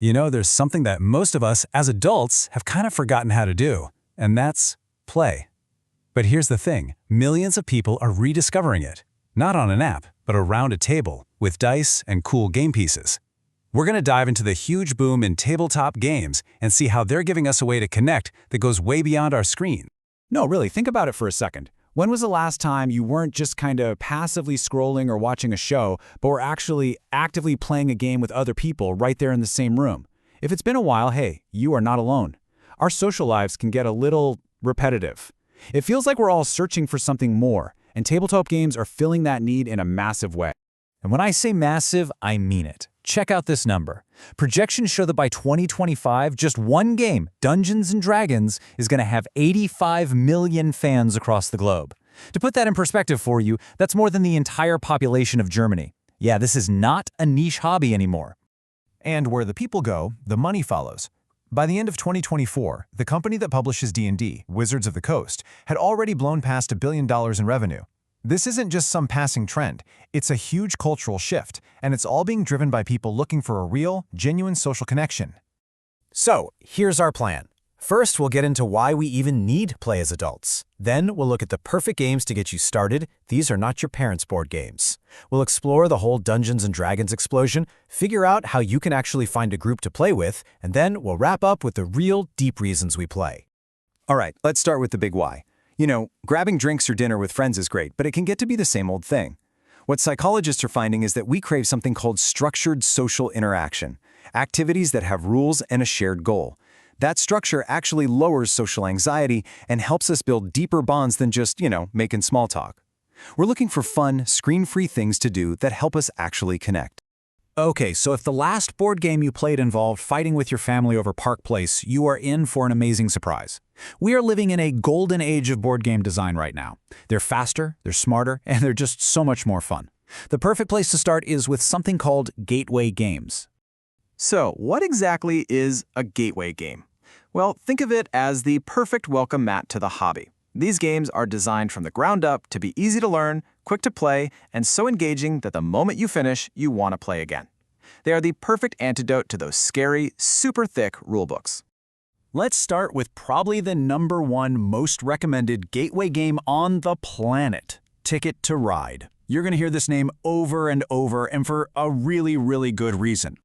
There's something that most of us, as adults, have kind of forgotten how to do, and that's play. But here's the thing, millions of people are rediscovering it. Not on an app, but around a table, with dice and cool game pieces. We're going to dive into the huge boom in tabletop games and see how they're giving us a way to connect that goes way beyond our screen. No, really, think about it for a second. When was the last time you weren't just kind of passively scrolling or watching a show, but were actually actively playing a game with other people right there in the same room? If it's been a while, hey, you are not alone. Our social lives can get a little repetitive. It feels like we're all searching for something more, and tabletop games are filling that need in a massive way. And when I say massive, I mean it. Check out this number. Projections show that by 2025, just one game, Dungeons & Dragons, is going to have 85 million fans across the globe. To put that in perspective for you, that's more than the entire population of Germany. Yeah, this is not a niche hobby anymore. And where the people go, the money follows. By the end of 2024, the company that publishes D&D, Wizards of the Coast, had already blown past $1 billion in revenue. This isn't just some passing trend, it's a huge cultural shift, and it's all being driven by people looking for a real, genuine social connection. So, here's our plan. First, we'll get into why we even need play as adults. Then, we'll look at the perfect games to get you started. These are not your parents' board games. We'll explore the whole Dungeons & Dragons explosion, figure out how you can actually find a group to play with, and then we'll wrap up with the real, deep reasons we play. All right, let's start with the big why. Grabbing drinks or dinner with friends is great, but it can get to be the same old thing. What psychologists are finding is that we crave something called structured social interaction, activities that have rules and a shared goal. That structure actually lowers social anxiety and helps us build deeper bonds than just, making small talk. We're looking for fun, screen-free things to do that help us actually connect. Okay, so if the last board game you played involved fighting with your family over Park Place, you are in for an amazing surprise. We are living in a golden age of board game design right now. They're faster, they're smarter, and they're just so much more fun. The perfect place to start is with something called gateway games. So, what exactly is a gateway game? Well, think of it as the perfect welcome mat to the hobby. These games are designed from the ground up to be easy to learn, quick to play, and so engaging that the moment you finish, you want to play again. They are the perfect antidote to those scary, super thick rulebooks. Let's start with probably the #1 most recommended gateway game on the planet, Ticket to Ride. You're going to hear this name over and over, and for a really, really good reason.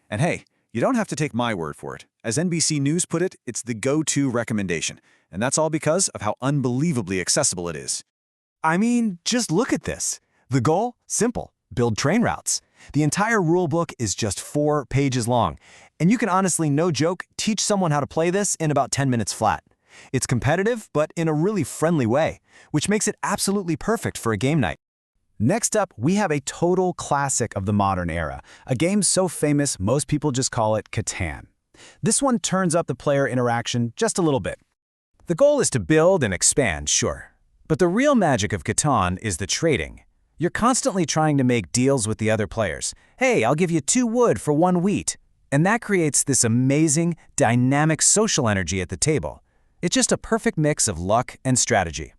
And hey, you don't have to take my word for it. As NBC News put it, it's the go-to recommendation. And that's all because of how unbelievably accessible it is. I mean, just look at this. The goal? Simple. Build train routes. The entire rulebook is just 4 pages long. And you can honestly, no joke, teach someone how to play this in about 10 minutes flat. It's competitive, but in a really friendly way, which makes it absolutely perfect for a game night. Next up, we have a total classic of the modern era, a game so famous most people just call it Catan. This one turns up the player interaction just a little bit. The goal is to build and expand, sure. But the real magic of Catan is the trading. You're constantly trying to make deals with the other players. Hey, I'll give you 2 wood for 1 wheat. And that creates this amazing, dynamic social energy at the table. It's just a perfect mix of luck and strategy.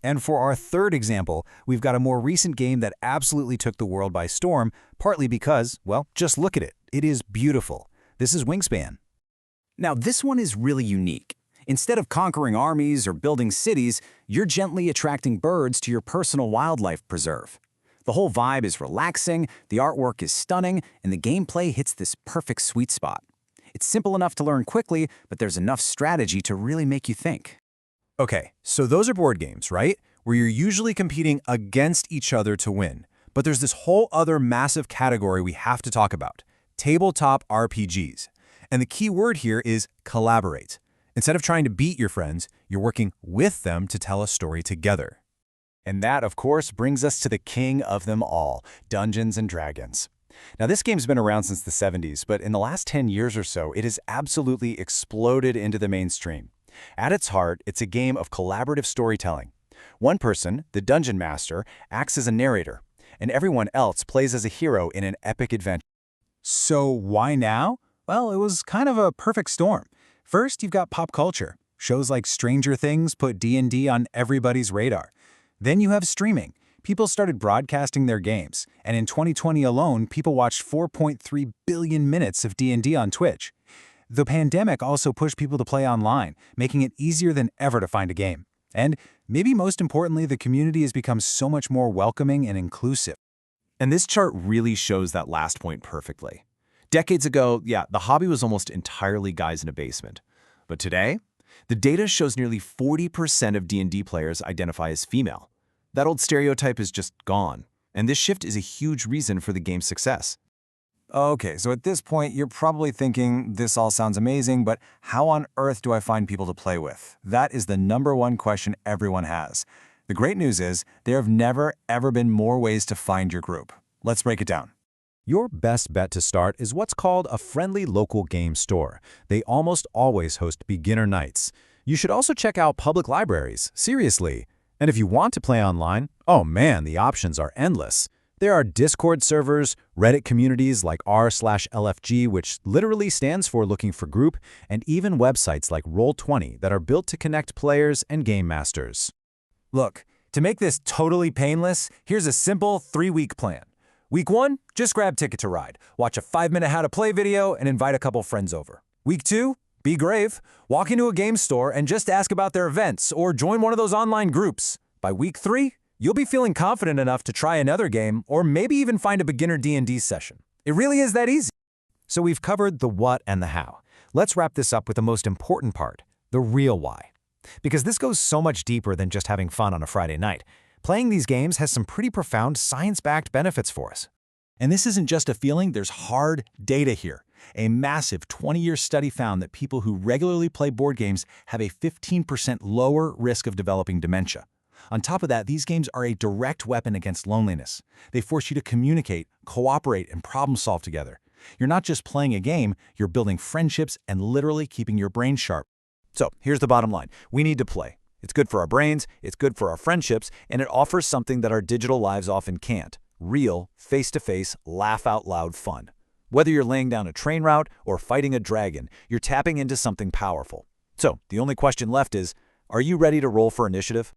And for our third example, we've got a more recent game that absolutely took the world by storm, partly because, well, just look at it. It is beautiful. This is Wingspan. Now, this one is really unique. Instead of conquering armies or building cities, you're gently attracting birds to your personal wildlife preserve. The whole vibe is relaxing, the artwork is stunning, and the gameplay hits this perfect sweet spot. It's simple enough to learn quickly, but there's enough strategy to really make you think. Okay, so those are board games, right? Where you're usually competing against each other to win. But there's this whole other massive category we have to talk about, tabletop RPGs. And the key word here is collaborate. Instead of trying to beat your friends, you're working with them to tell a story together. And that, of course, brings us to the king of them all, Dungeons & Dragons. Now, this game's been around since the 70s, but in the last 10 years or so, it has absolutely exploded into the mainstream. At its heart, it's a game of collaborative storytelling. One person, the Dungeon Master, acts as a narrator, and everyone else plays as a hero in an epic adventure. So why now? Well, it was kind of a perfect storm. First, you've got pop culture. Shows like Stranger Things put D&D on everybody's radar. Then you have streaming. People started broadcasting their games, and in 2020 alone, people watched 4.3 billion minutes of D&D on Twitch. The pandemic also pushed people to play online, making it easier than ever to find a game. And maybe most importantly, the community has become so much more welcoming and inclusive. And this chart really shows that last point perfectly. Decades ago, yeah, the hobby was almost entirely guys in a basement. But today, the data shows nearly 40% of D&D players identify as female. That old stereotype is just gone, and this shift is a huge reason for the game's success. Okay, so at this point, you're probably thinking, this all sounds amazing, but how on earth do I find people to play with? That is the #1 question everyone has. The great news is, there have never, ever been more ways to find your group. Let's break it down. Your best bet to start is what's called a friendly local game store. They almost always host beginner nights. You should also check out public libraries, seriously. And if you want to play online, oh man, the options are endless. There are Discord servers, Reddit communities like r/LFG, which literally stands for Looking for Group, and even websites like Roll20 that are built to connect players and game masters. Look, to make this totally painless, here's a simple 3-week plan. Week 1, just grab Ticket to Ride, watch a 5-minute how to play video, and invite a couple friends over. Week 2, be brave. Walk into a game store and just ask about their events or join one of those online groups. By week 3, you'll be feeling confident enough to try another game or maybe even find a beginner D&D session. It really is that easy. So we've covered the what and the how. Let's wrap this up with the most important part, the real why. Because this goes so much deeper than just having fun on a Friday night. Playing these games has some pretty profound science-backed benefits for us. And this isn't just a feeling, there's hard data here. A massive 20-year study found that people who regularly play board games have a 15% lower risk of developing dementia. On top of that, these games are a direct weapon against loneliness. They force you to communicate, cooperate, and problem-solve together. You're not just playing a game, you're building friendships and literally keeping your brain sharp. So here's the bottom line. We need to play. It's good for our brains, it's good for our friendships, and it offers something that our digital lives often can't. Real, face-to-face, laugh-out-loud fun. Whether you're laying down a train route or fighting a dragon, you're tapping into something powerful. So the only question left is, are you ready to roll for initiative?